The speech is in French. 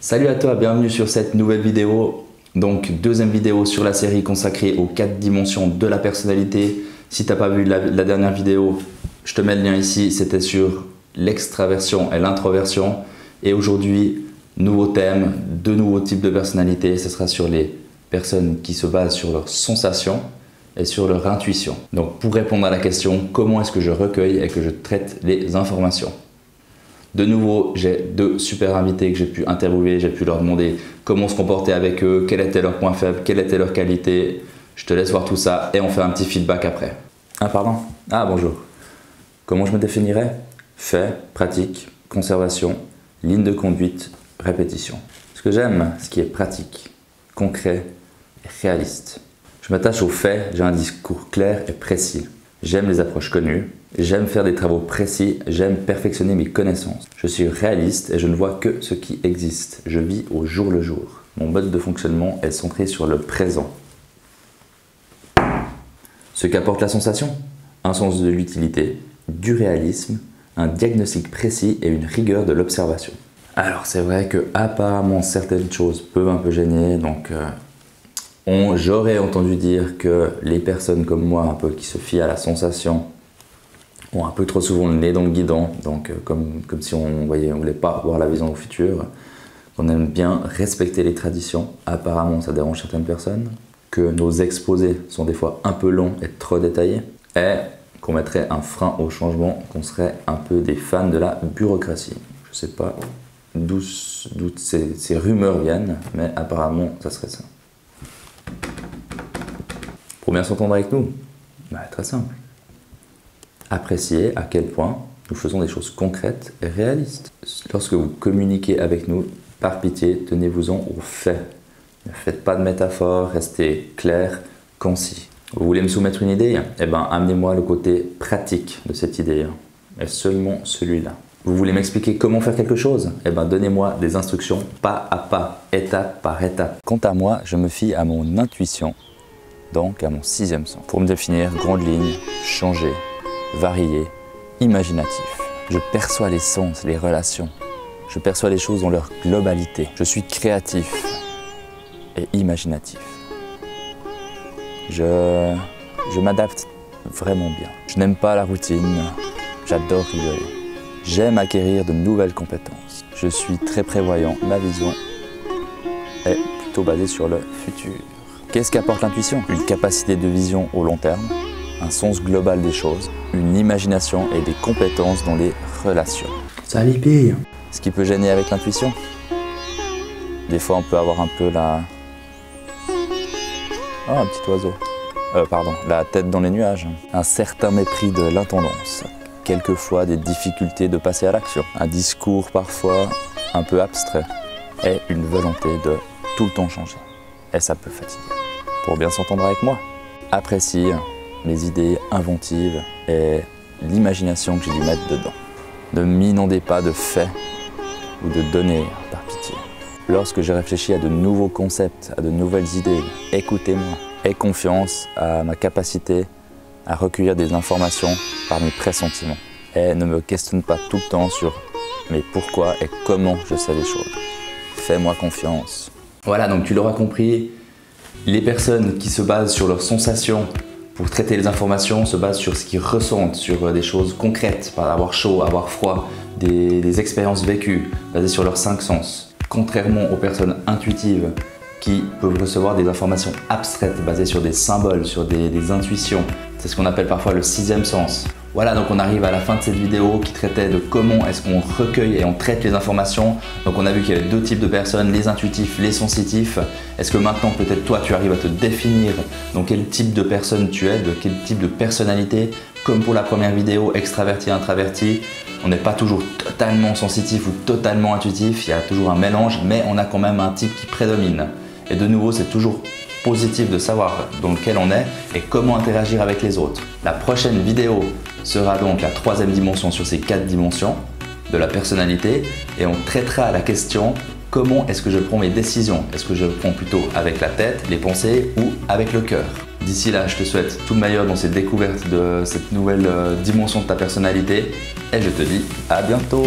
Salut à toi, bienvenue sur cette nouvelle vidéo. Donc deuxième vidéo sur la série consacrée aux 4 dimensions de la personnalité. Si tu n'as pas vu la dernière vidéo, je te mets le lien ici, c'était sur l'extraversion et l'introversion. Et aujourd'hui, nouveau thème, 2 nouveaux types de personnalités. Ce sera sur les personnes qui se basent sur leurs sensations et sur leur intuition. Donc pour répondre à la question, comment est-ce que je recueille et que je traite les informations? De nouveau, j'ai 2 super invités que j'ai pu interviewer, j'ai pu leur demander comment se comporter avec eux, quel était leur point faible, quelle était leur qualité. Je te laisse voir tout ça et on fait un petit feedback après. Ah pardon? Ah bonjour. Comment je me définirais? Fait, pratique, conservation, ligne de conduite, répétition. Ce que j'aime, ce qui est pratique, concret et réaliste. Je m'attache aux faits, j'ai un discours clair et précis. J'aime les approches connues, j'aime faire des travaux précis, j'aime perfectionner mes connaissances. Je suis réaliste et je ne vois que ce qui existe. Je vis au jour le jour. Mon mode de fonctionnement est centré sur le présent. Ce qu'apporte la sensation, un sens de l'utilité, du réalisme, un diagnostic précis et une rigueur de l'observation. Alors c'est vrai que apparemment certaines choses peuvent un peu gêner, donc j'aurais entendu dire que les personnes comme moi, un peu qui se fient à la sensation, ont un peu trop souvent le nez dans le guidon, donc comme si on voulait pas voir la vision au futur, qu'on aime bien respecter les traditions. Apparemment, ça dérange certaines personnes, que nos exposés sont des fois un peu longs et trop détaillés, et qu'on mettrait un frein au changement, qu'on serait un peu des fans de la bureaucratie. Je sais pas d'où ces rumeurs viennent, mais apparemment, ça serait ça. Pour bien s'entendre avec nous, très simple. Appréciez à quel point nous faisons des choses concrètes et réalistes. Lorsque vous communiquez avec nous, par pitié, tenez-vous-en aux faits. Ne faites pas de métaphores, restez clair, concis. Vous voulez me soumettre une idée? Eh bien, amenez-moi le côté pratique de cette idée, et seulement celui-là. Vous voulez m'expliquer comment faire quelque chose? Eh bien, donnez-moi des instructions pas à pas, étape par étape. Quant à moi, je me fie à mon intuition, donc à mon 6e sens. Pour me définir, grande ligne, changer, varié, imaginatif. Je perçois les sens, les relations. Je perçois les choses dans leur globalité. Je suis créatif et imaginatif. Je m'adapte vraiment bien. Je n'aime pas la routine. J'adore rigoler. J'aime acquérir de nouvelles compétences. Je suis très prévoyant. Ma vision est plutôt basée sur le futur. Qu'est-ce qu'apporte l'intuition? Une capacité de vision au long terme, un sens global des choses, une imagination et des compétences dans les relations. Ça les pire. Ce qui peut gêner avec l'intuition, des fois on peut avoir un peu la... Oh, un petit oiseau. La tête dans les nuages. Un certain mépris de l'intendance. Quelquefois des difficultés de passer à l'action. Un discours parfois un peu abstrait. Et une volonté de tout le temps changer. Et ça peut fatiguer. Pour bien s'entendre avec moi, apprécie les idées inventives et l'imagination que j'ai dû mettre dedans. Ne m'inondez pas de faits ou de données par pitié. Lorsque je réfléchis à de nouveaux concepts, à de nouvelles idées, écoutez-moi. Aie confiance à ma capacité à recueillir des informations par mes pressentiments. Et ne me questionne pas tout le temps sur mais pourquoi et comment je sais les choses. Fais-moi confiance. Voilà, donc tu l'auras compris, les personnes qui se basent sur leurs sensations pour traiter les informations se basent sur ce qu'ils ressentent, sur des choses concrètes, par avoir chaud, avoir froid, des expériences vécues, basées sur leurs 5 sens. Contrairement aux personnes intuitives qui peuvent recevoir des informations abstraites, basées sur des symboles, sur des intuitions. C'est ce qu'on appelle parfois le 6e sens. Voilà, donc on arrive à la fin de cette vidéo qui traitait de comment est-ce qu'on recueille et on traite les informations. Donc on a vu qu'il y avait 2 types de personnes, les intuitifs, les sensitifs. Est-ce que maintenant peut-être toi tu arrives à te définir dans quel type de personne tu es, de quel type de personnalité? Comme pour la première vidéo, extraverti, introverti, on n'est pas toujours totalement sensitif ou totalement intuitif, il y a toujours un mélange, mais on a quand même un type qui prédomine. Et de nouveau, c'est toujours positif de savoir dans lequel on est et comment interagir avec les autres. La prochaine vidéo sera donc la 3e dimension sur ces 4 dimensions de la personnalité et on traitera la question comment est-ce que je prends mes décisions? Est-ce que je prends plutôt avec la tête, les pensées ou avec le cœur? D'ici là, je te souhaite tout le meilleur dans cette découverte de cette nouvelle dimension de ta personnalité et je te dis à bientôt!